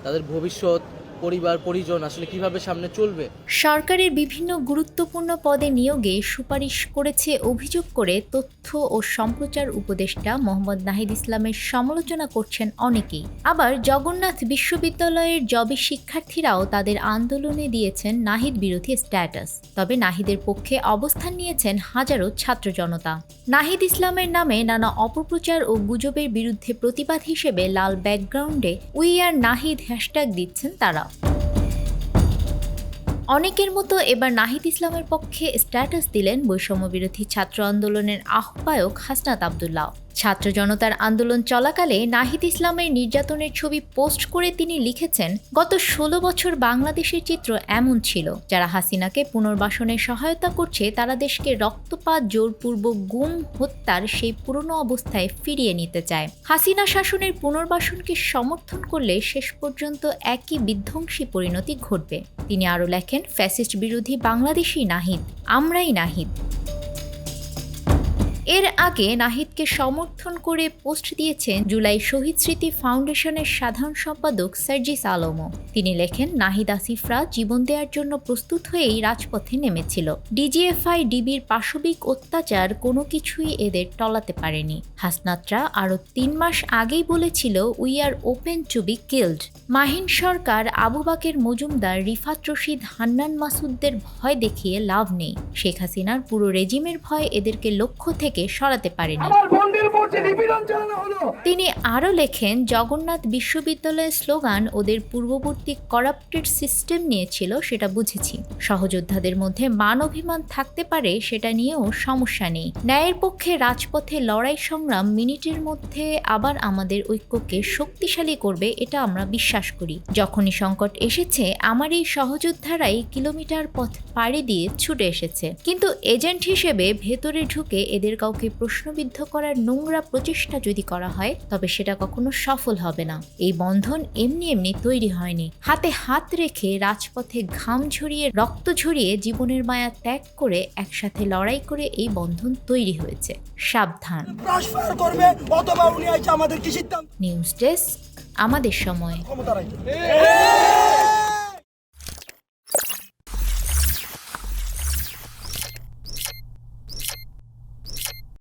তাদের ভবিষ্যৎ, পরিবার পরিজন আসলে কিভাবে সামনে চলবে? সরকারের বিভিন্ন গুরুত্বপূর্ণ পদে নিয়োগে সুপারিশ করেছে অভিযোগ করে তথ্য ও সম্প্রচার উপদেষ্টা মোহাম্মদ নাহিদ ইসলামের সমালোচনা করছেন অনেকেই। আবার জগন্নাথ বিশ্ববিদ্যালয়ের জবি শিক্ষার্থীরাও তাদের আন্দোলনে দিয়েছেন নাহিদ বিরোধী স্ট্যাটাস। তবে নাহিদের পক্ষে অবস্থান নিয়েছেন হাজারো ছাত্র জনতা। নাহিদ ইসলামের নামে নানা অপপ্রচার ও গুজবের বিরুদ্ধে প্রতিবাদ হিসেবে লাল ব্যাকগ্রাউন্ডে উই আর নাহিদ হ্যাশট্যাগ দিচ্ছেন তারা। অনেকের মতো এবার নাহিদ ইসলামের পক্ষে স্ট্যাটাস দিলেন বৈষম্যবিরোধী ছাত্র আন্দোলনের আহ্বায়ক হাসনাত আবদুল্লাহ। ছাত্র জনতার আন্দোলন চলাকালে নাহিদ ইসলামের নির্যাতনের ছবি পোস্ট করে তিনি লিখেছেন, গত ১৬ বছর বাংলাদেশের চিত্র এমন ছিল, যারা হাসিনাকে পুনর্বাসনে সহায়তা করছে তারা দেশকে রক্তপাত, জোরপূর্বক গুম, হত্যার সেই পুরনো অবস্থায় ফিরিয়ে নিতে চায়। হাসিনা শাসনের পুনর্বাসনকে সমর্থন করলে শেষ পর্যন্ত একই বিধ্বংসী পরিণতি ঘটবে। তিনি আরও লেখেন, ফ্যাসিস্ট বিরোধী বাংলাদেশী নাহিদ, আমরাই নাহিদ। এর আগে নাহিদকে সমর্থন করে পোস্ট দিয়েছেন জুলাই শহীদ স্মৃতি ফাউন্ডেশনের সাধারণ সম্পাদক সার্জিস আলমও। তিনি লেখেন, নাহিদ আসিফরা জীবন দেওয়ার জন্য প্রস্তুত হয়েই রাজপথে নেমেছিল। ডিজিএফআই ডিবির পাশবিক অত্যাচার কোনো কিছুই এদের টলাতে পারেনি। হাসনাতরা আরও ৩ মাস আগেই বলেছিল, we are open to be killed. Mahin Sarkar, Abu Baker Majumdar, Rifat Rashid, Hannan মাসুদদের ভয় দেখিয়ে লাভ নেই। শেখ হাসিনার পুরো রেজিমের ভয় এদেরকে লক্ষ্য থেকে সরাতে পারেনি। তিনি আরও লেখেন, জগন্নাথ বিশ্ববিদ্যালয়ের স্লোগান ওদের পূর্ববর্তী করাপ্টেড সিস্টেম নিয়েছিল, সেটা বুঝেছি। সহযোদ্ধাদের মধ্যে মান অভিমান থাকতে পারে, সেটা নিয়েও সমস্যা নেই। ন্যায়ের পক্ষে রাজপথে লড়াই সংগ্রাম মিনিটের মধ্যে আবার আমাদের ঐক্যকে শক্তিশালী করবে, এটা আমরা বিশ্বাস করি। যখনই সংকট এসেছে, আমার এই সহযোদ্ধারাই কিলোমিটার পথ পাড়ি দিয়ে ছুটে এসেছে। কিন্তু এজেন্ট হিসেবে ভেতরে ঢুকে এদের কাউকে প্রশ্নবিদ্ধ করার নোংরা প্রচেষ্টা যদি করা হয়, তবে সেটা কখনো সফল হবে না। এই বন্ধন এমনি এমনি তৈরি হয়নি। হাতে হাত রেখে, রাজপথে ঘাম ঝরিয়ে, রক্ত ঝরিয়ে, জীবনের মায়া ত্যাগ করে, একসাথে লড়াই করে এই বন্ধন তৈরি হয়েছে। সাবধান। নিউজ ডেস্ক, আমাদের সময়।